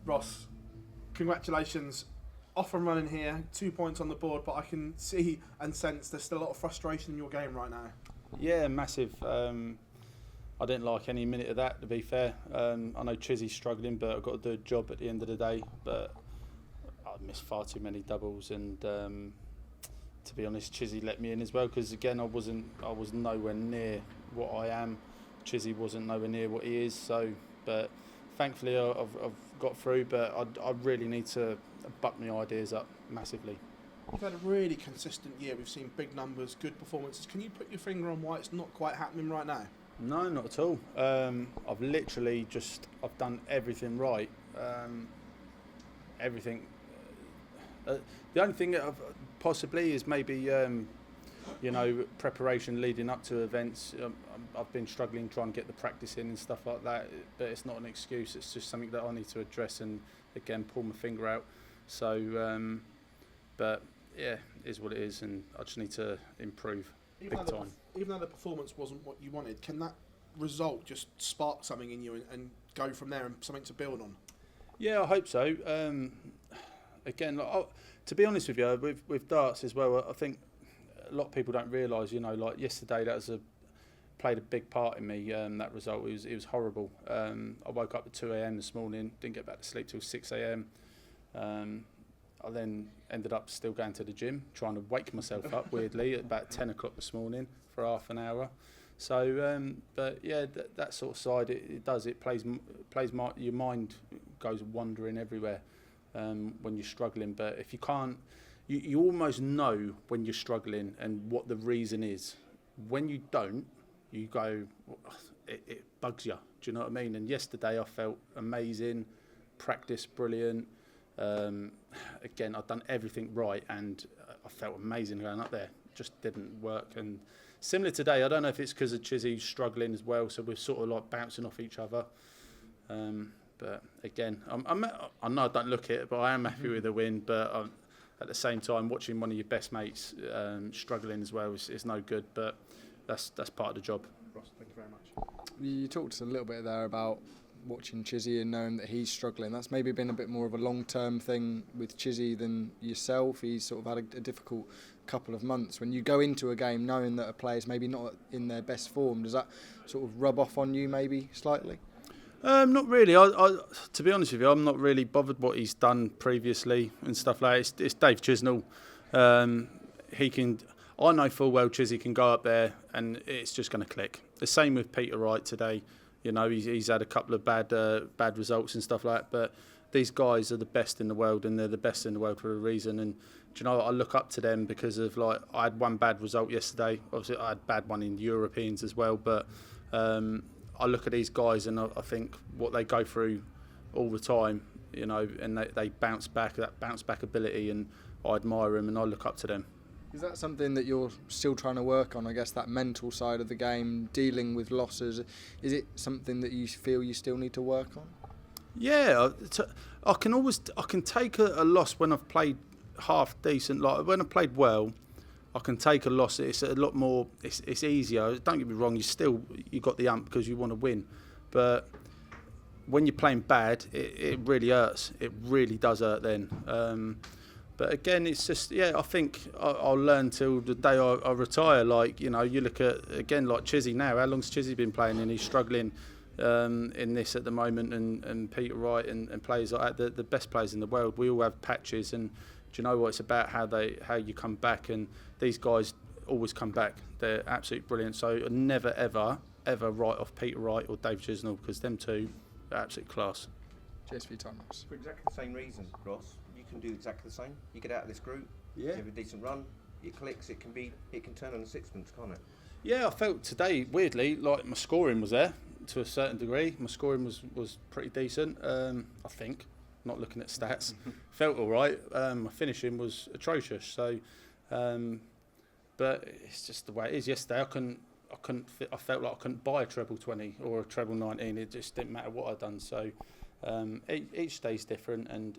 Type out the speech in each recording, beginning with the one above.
Ross, congratulations. Off and running here, 2 points on the board, but I can see and sense there's still a lot of frustration in your game right now. Yeah, massive. I didn't like any minute of that, to be fair. I know Chizzy's struggling, but I've got to do a job at the end of the day. But I missed far too many doubles, and to be honest, Chizzy let me in as well, because again, I was nowhere near what I am. Chizzy wasn't nowhere near what he is. So, but thankfully, I've got through. But I really need to buck my ideas up massively. You've had a really consistent year. We've seen big numbers, good performances. Can you put your finger on why it's not quite happening right now? No, not at all. I've literally I've done everything right. Everything. The only thing that possibly is maybe, preparation leading up to events. I've been struggling trying to get the practice in and stuff like that, but it's not an excuse. It's just something that I need to address and, again, pull my finger out. So, but yeah, it is what it is, and I just need to improve big time. Even though the performance wasn't what you wanted, can that result just spark something in you and go from there and something to build on? Yeah, I hope so. Again, to be honest with you, with darts as well, I think a lot of people don't realise, like yesterday, that played a big part in me, that result. It was horrible. I woke up at 2 a.m. this morning, didn't get back to sleep till 6 a.m. I then ended up still going to the gym, trying to wake myself up weirdly at about 10 o'clock this morning for half an hour. So, but yeah, that sort of side, it does. It plays your mind goes wandering everywhere when you're struggling. But if you can't, you almost know when you're struggling and what the reason is. When you don't, you go, it bugs you. Do you know what I mean? And yesterday I felt amazing, practice brilliant. Again, I've done everything right, and I felt amazing going up there. Just didn't work. And similar today, I don't know if it's because of Chizzy struggling as well, so we're sort of like bouncing off each other. But again, I know I don't look it, but I am happy with the win. But at the same time, watching one of your best mates struggling as well is no good. But that's part of the job. Ross, thank you very much. You talked a little bit there about watching Chizzy and knowing that he's struggling. That's maybe been a bit more of a long-term thing with Chizzy than yourself. He's sort of had a difficult couple of months. When you go into a game knowing that a player's maybe not in their best form, does that sort of rub off on you maybe slightly? Not really. I to be honest with you, I'm not really bothered what he's done previously and stuff like that. It's Dave Chisnall. I know full well Chizzy can go up there and it's just going to click. The same with Peter Wright today. He's had a couple of bad results and stuff like that, but these guys are the best in the world, and they're the best in the world for a reason. And do you know what? I look up to them because of, like, I had one bad result yesterday. Obviously, I had a bad one in the Europeans as well, but I look at these guys and I think what they go through all the time, and they bounce back, that bounce back ability, and I admire them and I look up to them. Is that something that you're still trying to work on, I guess, that mental side of the game, dealing with losses? Is it something that you feel you still need to work on? Yeah, I can take a loss when I've played half decent. Like when I played well, I can take a loss. It's a lot more. It's easier. Don't get me wrong. You got the ump because you want to win, but when you're playing bad, it really hurts. It really does hurt then. But again, it's just, I think I'll learn till the day I retire. Like, you look at, again, like Chizzy now. How long's Chizzy been playing? And he's struggling in this at the moment. And Peter Wright and players like that, the best players in the world. We all have patches. And do you know what? It's about how you come back. And these guys always come back. They're absolutely brilliant. So I never, ever write off Peter Wright or Dave Chisnall, because them two are absolute class. Cheers for your time, Ross. For exactly the same reason, Ross. You can do exactly the same. You get out of this group, you have a decent run, it clicks, it can turn on a sixpence, can't it? Yeah, I felt today, weirdly, like my scoring was there to a certain degree. My scoring was pretty decent, I think, not looking at stats. Felt all right. My finishing was atrocious. So, but it's just the way it is. Yesterday, I felt like I couldn't buy a treble 20 or a treble 19. It just didn't matter what I'd done. So. Each day's different, and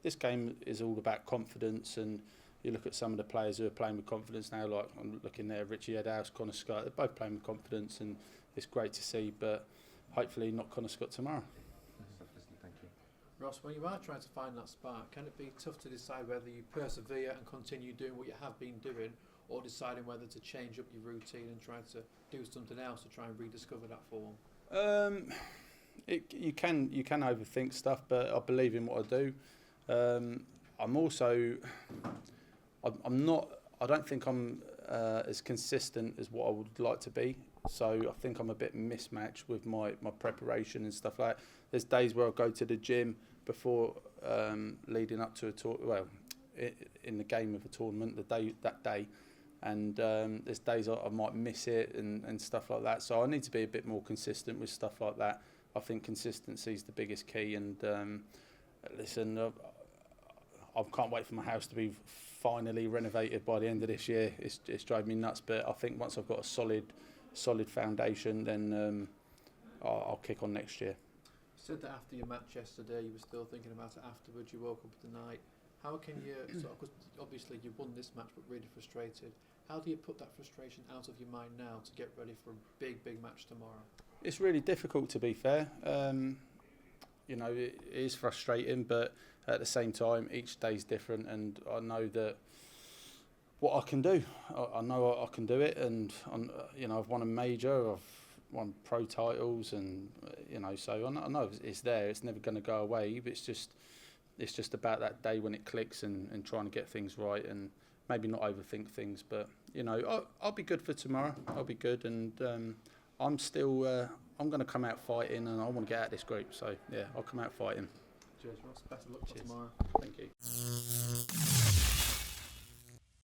this game is all about confidence. And you look at some of the players who are playing with confidence now, like I'm looking there, Richie Edhouse, Connor Scott. They're both playing with confidence, and it's great to see. But hopefully not Connor Scott tomorrow. Thank you. Ross, when you are trying to find that spark, can it be tough to decide whether you persevere and continue doing what you have been doing, or deciding whether to change up your routine and try to do something else to try and rediscover that form? You can overthink stuff, but I believe in what I do. I'm also, I'm not. I don't think I'm as consistent as what I would like to be. So I think I'm a bit mismatched with my preparation and stuff like that. There's days where I go to the gym before leading up to a tour. Well, in the game of a tournament, that day. And there's days I might miss it and stuff like that. So I need to be a bit more consistent with stuff like that. I think consistency is the biggest key. And listen, I can't wait for my house to be finally renovated by the end of this year. It's driving me nuts. But I think once I've got a solid foundation, then I'll kick on next year. You said that after your match yesterday, you were still thinking about it afterwards. You woke up at the night. How can you, because obviously you won this match but really frustrated, how do you put that frustration out of your mind now to get ready for a big match tomorrow? It's really difficult, to be fair. You know, it is frustrating, but at the same time, each day's different, and I know that what I can do. I know I can do it, and you know, I've won a major, I've won pro titles, and you know, so I know it's there. It's never going to go away. But it's just about that day when it clicks and trying to get things right, and maybe not overthink things. But you know, I'll be good for tomorrow. I'll be good, and I'm still. I'm going to come out fighting, and I want to get out of this group. So yeah, I'll come out fighting. Cheers, Ross. Best of luck for tomorrow. Thank you.